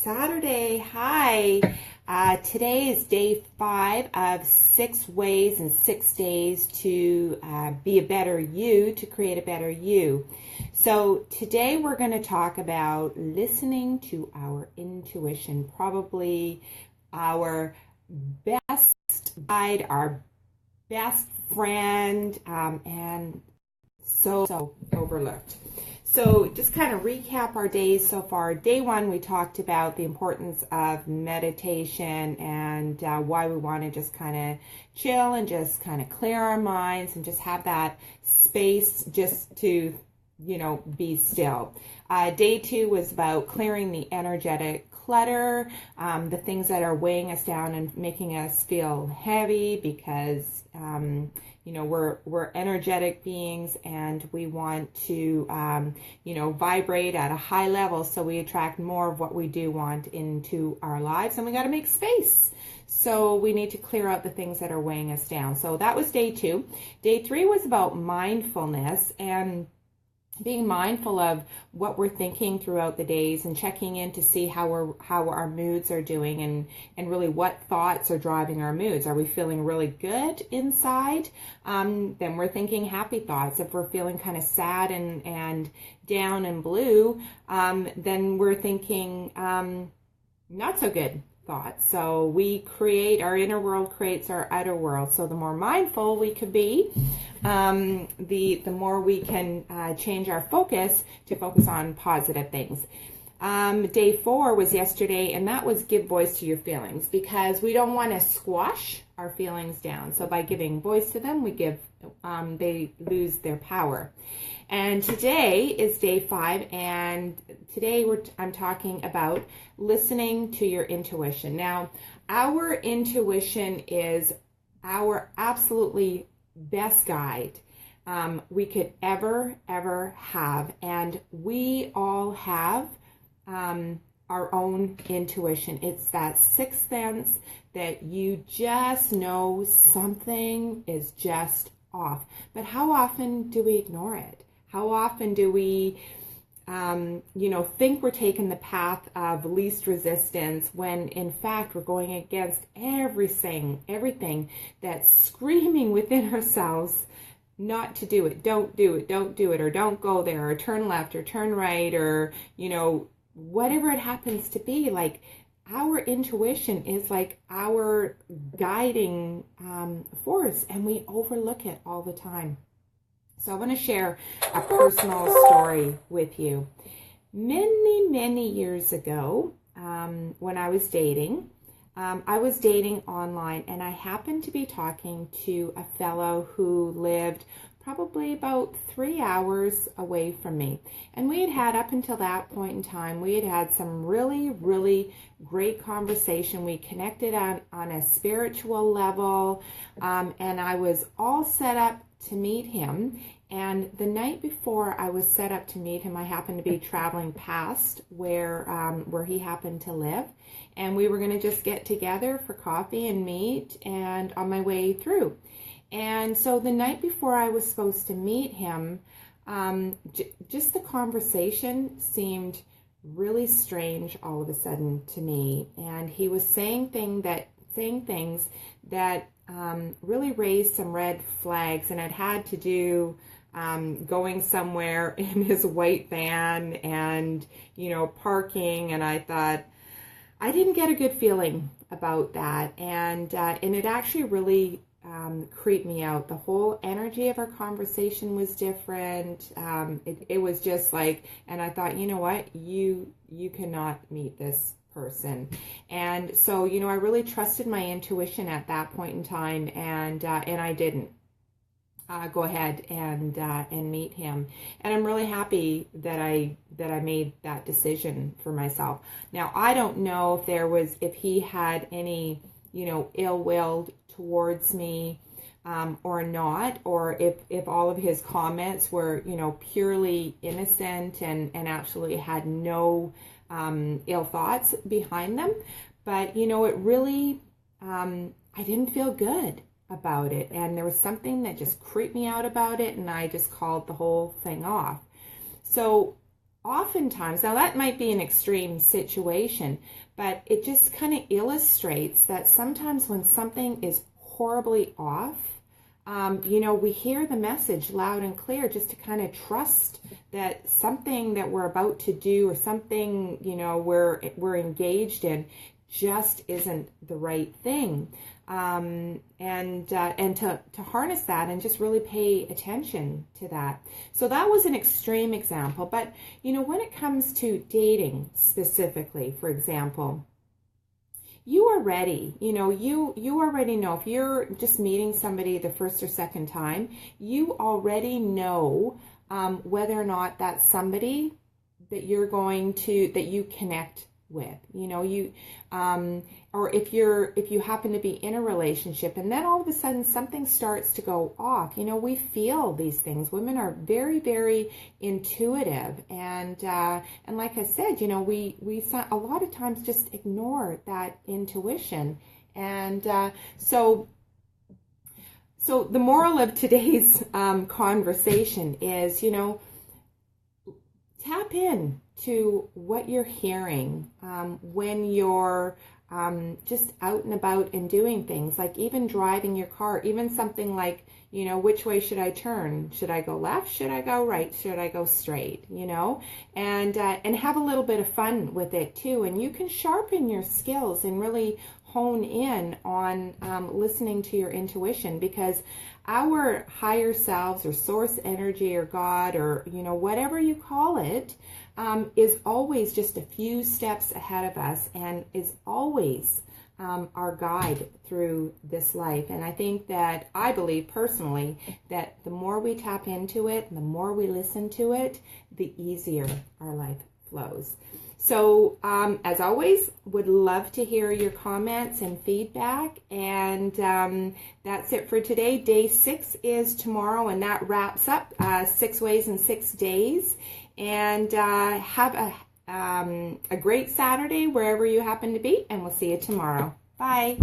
Saturday. Hi. Today is day 5 of 6 ways and 6 days to be a better you, to create a better you. So today we're going to talk about listening to our intuition, probably our best guide, our best friend, and so overlooked. So just kind of recap our days so far. Day 1, we talked about the importance of meditation and why we want to just kind of chill and just kind of clear our minds and just have that space just to, be still. Day 2 was about clearing the energetic clutter, the things that are weighing us down and making us feel heavy because we're energetic beings and we want to, vibrate at a high level so we attract more of what we do want into our lives, and we got to make space. So we need to clear out the things that are weighing us down. So that was day 2. Day 3 was about mindfulness and being mindful of what we're thinking throughout the days and checking in to see how our moods are doing and really what thoughts are driving our moods. Are we feeling really good inside? Then we're thinking happy thoughts. If we're feeling kind of sad and down and blue, then we're thinking not so good thoughts. So our inner world creates our outer world. So the more mindful we could be, the more we can change our focus to focus on positive things. Day 4 was yesterday, and that was give voice to your feelings, because we don't want to squash our feelings down. So by giving voice to them, they lose their power. And today is day 5, and today I'm talking about listening to your intuition. Now, our intuition is our absolutely best guide we could ever have, and we all have our own intuition. It's that sixth sense that you just know something is just off. But how often do we ignore it? How often do we think we're taking the path of least resistance when in fact we're going against everything that's screaming within ourselves not to do it, don't do it, or don't go there, or turn left, or turn right, or, whatever it happens to be. Like, our intuition is like our guiding force, and we overlook it all the time. So I want to share a personal story with you. Many years ago, when I was dating online, and I happened to be talking to a fellow who lived probably about 3 hours away from me. And we had up until that point in time, we had some really great conversation. We connected on a spiritual level, and I was all set up to meet him. And the night before I was set up to meet him, I happened to be traveling past where he happened to live, and we were going to just get together for coffee and meet, and on my way through. And so the night before I was supposed to meet him, just the conversation seemed really strange all of a sudden to me, and he was saying things that really raised some red flags, and it had to do going somewhere in his white van and, parking. And I thought, I didn't get a good feeling about that. And it actually really creeped me out. The whole energy of our conversation was different. It was just like, and I thought, you know what, you cannot meet this person. And so, I really trusted my intuition at that point in time, and I didn't go ahead and meet him. And I'm really happy that I made that decision for myself. Now, I don't know if he had any, ill will towards me or not, or if all of his comments were, purely innocent and actually had no ill thoughts behind them. But, it really, I didn't feel good about it, and there was something that just creeped me out about it, and I just called the whole thing off. So oftentimes, now that might be an extreme situation, but it just kind of illustrates that sometimes when something is horribly off, we hear the message loud and clear just to kind of trust that something that we're about to do or something, we're engaged in just isn't the right thing. And to harness that and just really pay attention to that. So that was an extreme example. But, when it comes to dating specifically, for example, you are ready. You already know if you're just meeting somebody the first or second time, you already know whether or not that's somebody that that you connect with, or if you happen to be in a relationship and then all of a sudden something starts to go off, we feel these things. Women are very, very intuitive, and like I said, we a lot of times just ignore that intuition, and so the moral of today's conversation is, tap in to what you're hearing when you're just out and about and doing things, like even driving your car, even something like, which way should I turn? Should I go left? Should I go right? Should I go straight? And have a little bit of fun with it too. And you can sharpen your skills and really hone in on listening to your intuition, because our higher selves or source energy or God or, whatever you call it, is always just a few steps ahead of us and is always our guide through this life. And I believe personally that the more we tap into it, the more we listen to it, the easier our life flows. So as always, would love to hear your comments and feedback. And that's it for today. Day 6 is tomorrow, and that wraps up 6 ways in 6 days. And have a great Saturday wherever you happen to be, and we'll see you tomorrow. Bye.